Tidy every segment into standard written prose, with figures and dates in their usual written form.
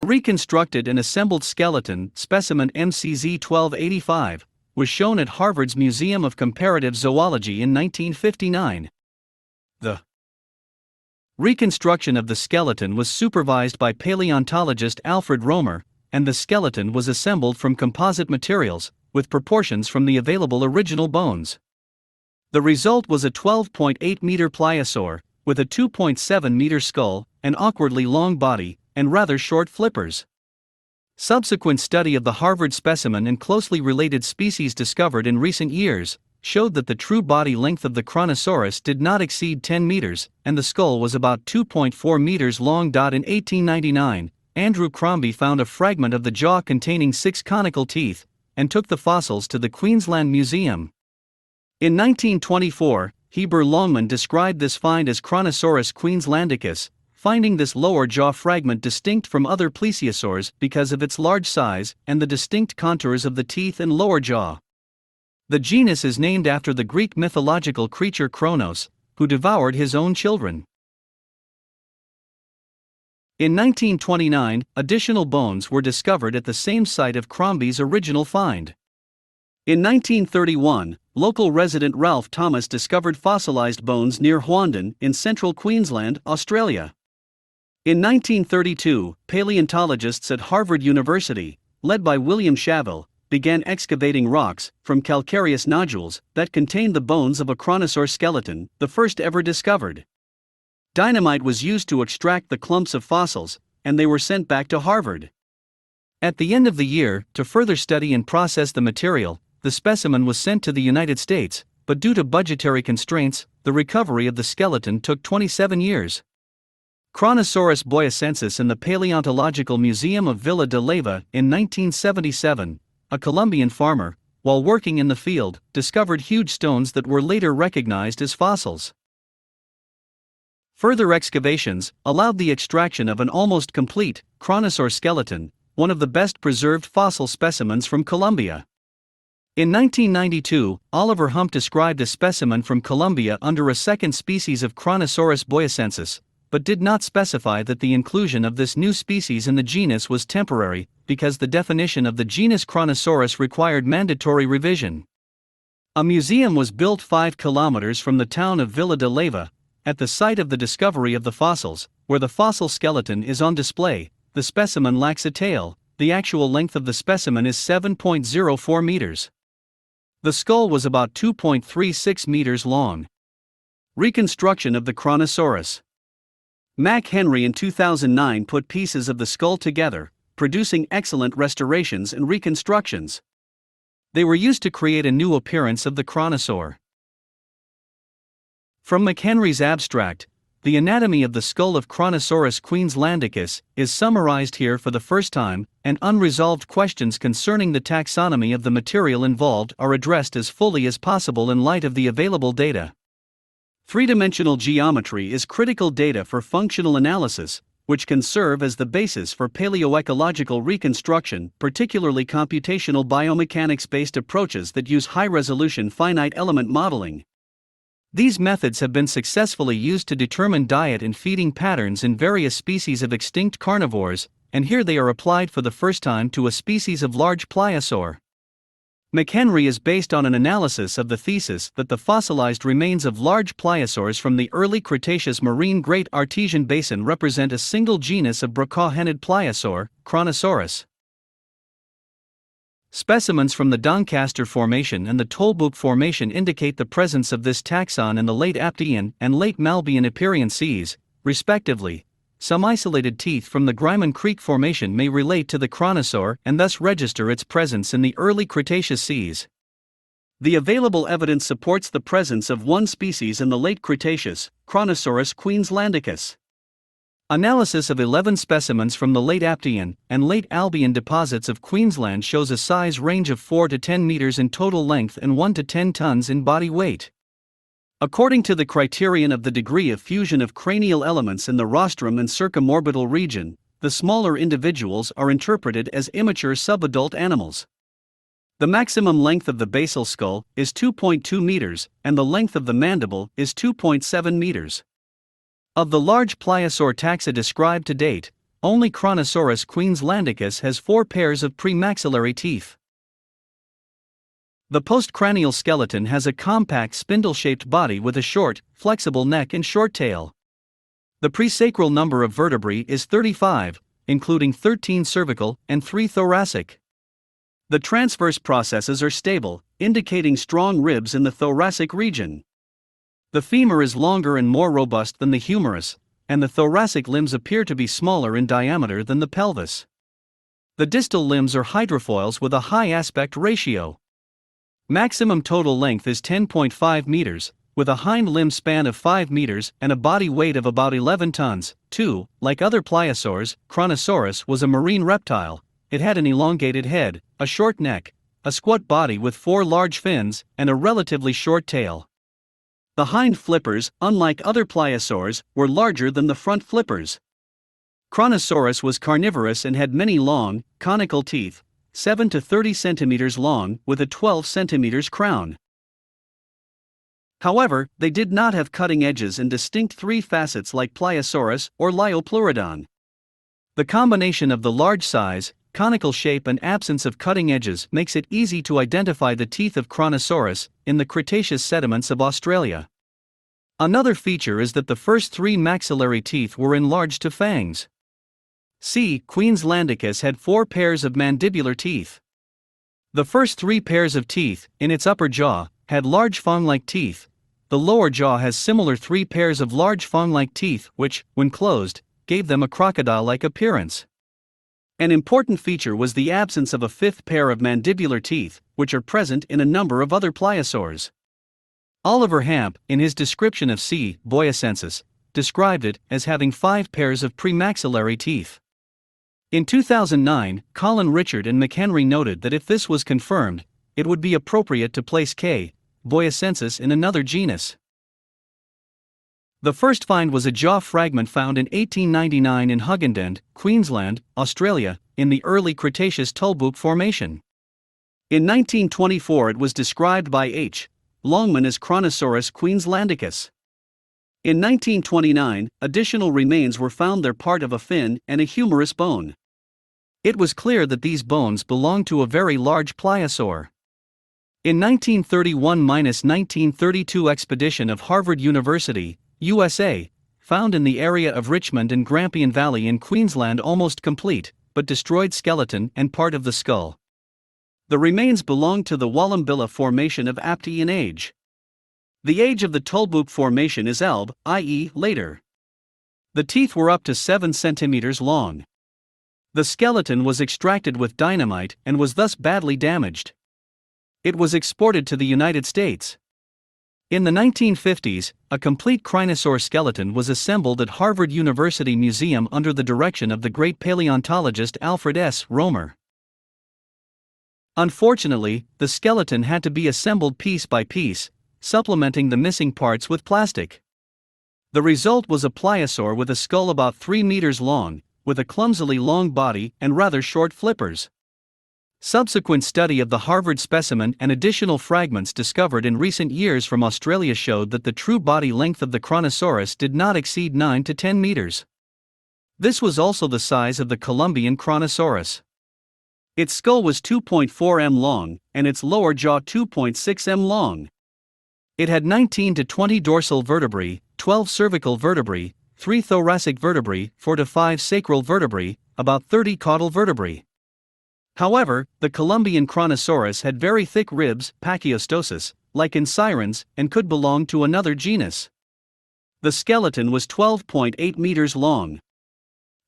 Reconstructed and assembled skeleton, specimen MCZ-1285, was shown at Harvard's Museum of Comparative Zoology in 1959. The reconstruction of the skeleton was supervised by paleontologist Alfred Romer, and the skeleton was assembled from composite materials, with proportions from the available original bones. The result was a 12.8-meter pliosaur, with a 2.7-meter skull, an awkwardly long body, and rather short flippers. Subsequent study of the Harvard specimen and closely related species discovered in recent years showed that the true body length of the Kronosaurus did not exceed 10 meters, and the skull was about 2.4 meters long. In 1899, Andrew Crombie found a fragment of the jaw containing 6 conical teeth, and took the fossils to the Queensland Museum. In 1924, Heber Longman described this find as Kronosaurus queenslandicus, finding this lower jaw fragment distinct from other plesiosaurs because of its large size and the distinct contours of the teeth and lower jaw. The genus is named after the Greek mythological creature Kronos, who devoured his own children. In 1929, additional bones were discovered at the same site of Crombie's original find. In 1931, local resident Ralph Thomas discovered fossilized bones near Huandon in central Queensland, Australia. In 1932, paleontologists at Harvard University, led by William Shaville, began excavating rocks from calcareous nodules that contained the bones of a Kronosaur skeleton, the first ever discovered. Dynamite was used to extract the clumps of fossils, and they were sent back to Harvard. At the end of the year, to further study and process the material, the specimen was sent to the United States, but due to budgetary constraints, the recovery of the skeleton took 27 years. Kronosaurus boyacensis in the Paleontological Museum of Villa de Leyva in 1977, a Colombian farmer, while working in the field, discovered huge stones that were later recognized as fossils. Further excavations allowed the extraction of an almost complete Kronosaur skeleton, one of the best preserved fossil specimens from Colombia. In 1992, Oliver Hump described a specimen from Colombia under a second species of Kronosaurus boyacensis, but did not specify that the inclusion of this new species in the genus was temporary, because the definition of the genus Kronosaurus required mandatory revision. A museum was built 5 kilometers from the town of Villa de Leyva, at the site of the discovery of the fossils, where the fossil skeleton is on display. The specimen lacks a tail. The actual length of the specimen is 7.04 meters. The skull was about 2.36 meters long. Reconstruction of the Kronosaurus. Mac Henry in 2009 put pieces of the skull together, producing excellent restorations and reconstructions. They were used to create a new appearance of the Kronosaur. From McHenry's abstract, the anatomy of the skull of Kronosaurus queenslandicus is summarized here for the first time, and unresolved questions concerning the taxonomy of the material involved are addressed as fully as possible in light of the available data. Three-dimensional geometry is critical data for functional analysis, which can serve as the basis for paleoecological reconstruction, particularly computational biomechanics-based approaches that use high-resolution finite element modeling. These methods have been successfully used to determine diet and feeding patterns in various species of extinct carnivores, and here they are applied for the first time to a species of large pliosaur. McHenry is based on an analysis of the thesis that the fossilized remains of large pliosaurs from the early Cretaceous marine Great Artesian Basin represent a single genus of brocahenid pliosaur, Kronosaurus. Specimens from the Doncaster Formation and the Tolbuk Formation indicate the presence of this taxon in the late Aptian and late Malbian Epeirian seas, respectively. Some isolated teeth from the Gryman Creek Formation may relate to the Kronosaur and thus register its presence in the early Cretaceous seas. The available evidence supports the presence of one species in the late Cretaceous, Kronosaurus queenslandicus. Analysis of 11 specimens from the late Aptian and late Albian deposits of Queensland shows a size range of 4 to 10 meters in total length and 1 to 10 tons in body weight. According to the criterion of the degree of fusion of cranial elements in the rostrum and circumorbital region, the smaller individuals are interpreted as immature subadult animals. The maximum length of the basal skull is 2.2 meters, and the length of the mandible is 2.7 meters. Of the large pliosaur taxa described to date, only Kronosaurus queenslandicus has 4 pairs of premaxillary teeth. The postcranial skeleton has a compact spindle-shaped body with a short, flexible neck and short tail. The presacral number of vertebrae is 35, including 13 cervical and 3 thoracic. The transverse processes are stable, indicating strong ribs in the thoracic region. The femur is longer and more robust than the humerus, and the thoracic limbs appear to be smaller in diameter than the pelvis. The distal limbs are hydrofoils with a high aspect ratio. Maximum total length is 10.5 meters, with a hind limb span of 5 meters and a body weight of about 11 tons. 2. Like other pliosaurs, Kronosaurus was a marine reptile. It had an elongated head, a short neck, a squat body with 4 large fins, and a relatively short tail. The hind flippers, unlike other pliosaurs, were larger than the front flippers. Kronosaurus was carnivorous and had many long, conical teeth, 7 to 30 centimeters long, with a 12 centimeters crown. However, they did not have cutting edges and distinct 3 facets like Pliosaurus or Liopleurodon. The combination of the large size, conical shape and absence of cutting edges makes it easy to identify the teeth of Kronosaurus in the Cretaceous sediments of Australia. Another feature is that the first 3 maxillary teeth were enlarged to fangs. C. Queenslandicus had 4 pairs of mandibular teeth. The first 3 pairs of teeth, in its upper jaw, had large fang-like teeth. The lower jaw has similar 3 pairs of large fang-like teeth which, when closed, gave them a crocodile-like appearance. An important feature was the absence of a 5th pair of mandibular teeth, which are present in a number of other pliosaurs. Oliver Hamp, in his description of C. boyacensis, described it as having 5 pairs of premaxillary teeth. In 2009, Colin Richard and McHenry noted that if this was confirmed, it would be appropriate to place K. boyacensis in another genus. The first find was a jaw fragment found in 1899 in Hughenden, Queensland, Australia, in the early Cretaceous Tullbrook Formation. In 1924 it was described by H. Longman as Kronosaurus queenslandicus. In 1929, additional remains were found there, part of a fin and a humerus bone. It was clear that these bones belonged to a very large pliosaur. In 1931–1932 expedition of Harvard University, USA, found in the area of Richmond and Grampian Valley in Queensland almost complete, but destroyed skeleton and part of the skull. The remains belonged to the Wallumbilla Formation of Aptian age. The age of the Tullbrook Formation is Alb, i.e. later. The teeth were up to 7 centimeters long. The skeleton was extracted with dynamite and was thus badly damaged. It was exported to the United States. In the 1950s, a complete Kronosaur skeleton was assembled at Harvard University Museum under the direction of the great paleontologist Alfred S. Romer. Unfortunately, the skeleton had to be assembled piece by piece, supplementing the missing parts with plastic. The result was a pliosaur with a skull about 3 meters long, with a clumsily long body and rather short flippers. Subsequent study of the Harvard specimen and additional fragments discovered in recent years from Australia showed that the true body length of the Kronosaurus did not exceed 9 to 10 meters. This was also the size of the Columbian Kronosaurus. Its skull was 2.4 m long, and its lower jaw 2.6 m long. It had 19 to 20 dorsal vertebrae, 12 cervical vertebrae, 3 thoracic vertebrae, 4 to 5 sacral vertebrae, about 30 caudal vertebrae. However, the Columbian Kronosaurus had very thick ribs, pachyostosis, like in sirens, and could belong to another genus. The skeleton was 12.8 meters long.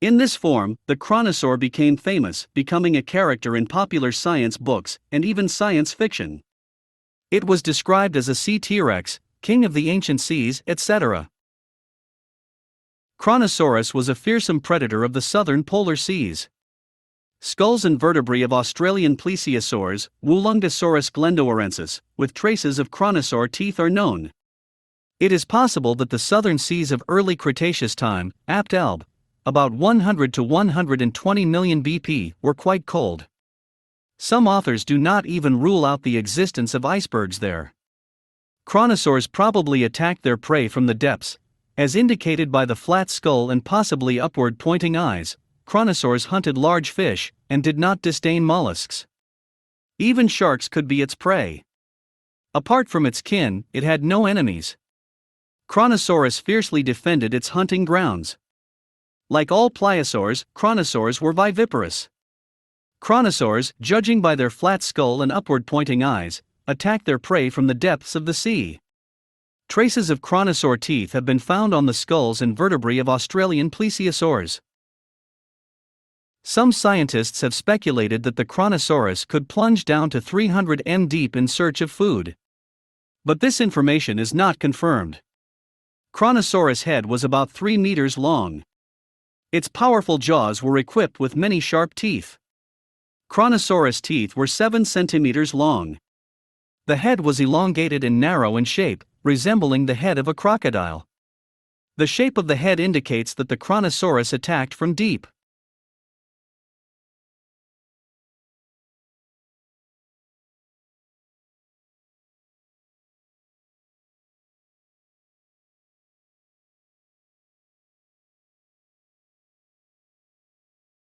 In this form, the Kronosaur became famous, becoming a character in popular science books and even science fiction. It was described as a sea T-Rex, king of the ancient seas, etc. Kronosaurus was a fearsome predator of the southern polar seas. Skulls and vertebrae of Australian plesiosaurs, Woolungosaurus glendowarensis, with traces of Kronosaur teeth are known. It is possible that the southern seas of early Cretaceous time, Apt Alb, about 100 to 120 million BP, were quite cold. Some authors do not even rule out the existence of icebergs there. Kronosaurs probably attacked their prey from the depths, as indicated by the flat skull and possibly upward pointing eyes. Kronosaurs hunted large fish and did not disdain mollusks. Even sharks could be its prey. Apart from its kin, it had no enemies. Kronosaurus fiercely defended its hunting grounds. Like all pliosaurs, kronosaurs were viviparous. Kronosaurs, judging by their flat skull and upward-pointing eyes, attacked their prey from the depths of the sea. Traces of kronosaur teeth have been found on the skulls and vertebrae of Australian plesiosaurs. Some scientists have speculated that the Kronosaurus could plunge down to 300 m deep in search of food. But this information is not confirmed. Kronosaurus' head was about 3 meters long. Its powerful jaws were equipped with many sharp teeth. Kronosaurus' teeth were 7 centimeters long. The head was elongated and narrow in shape, resembling the head of a crocodile. The shape of the head indicates that the Kronosaurus attacked from deep.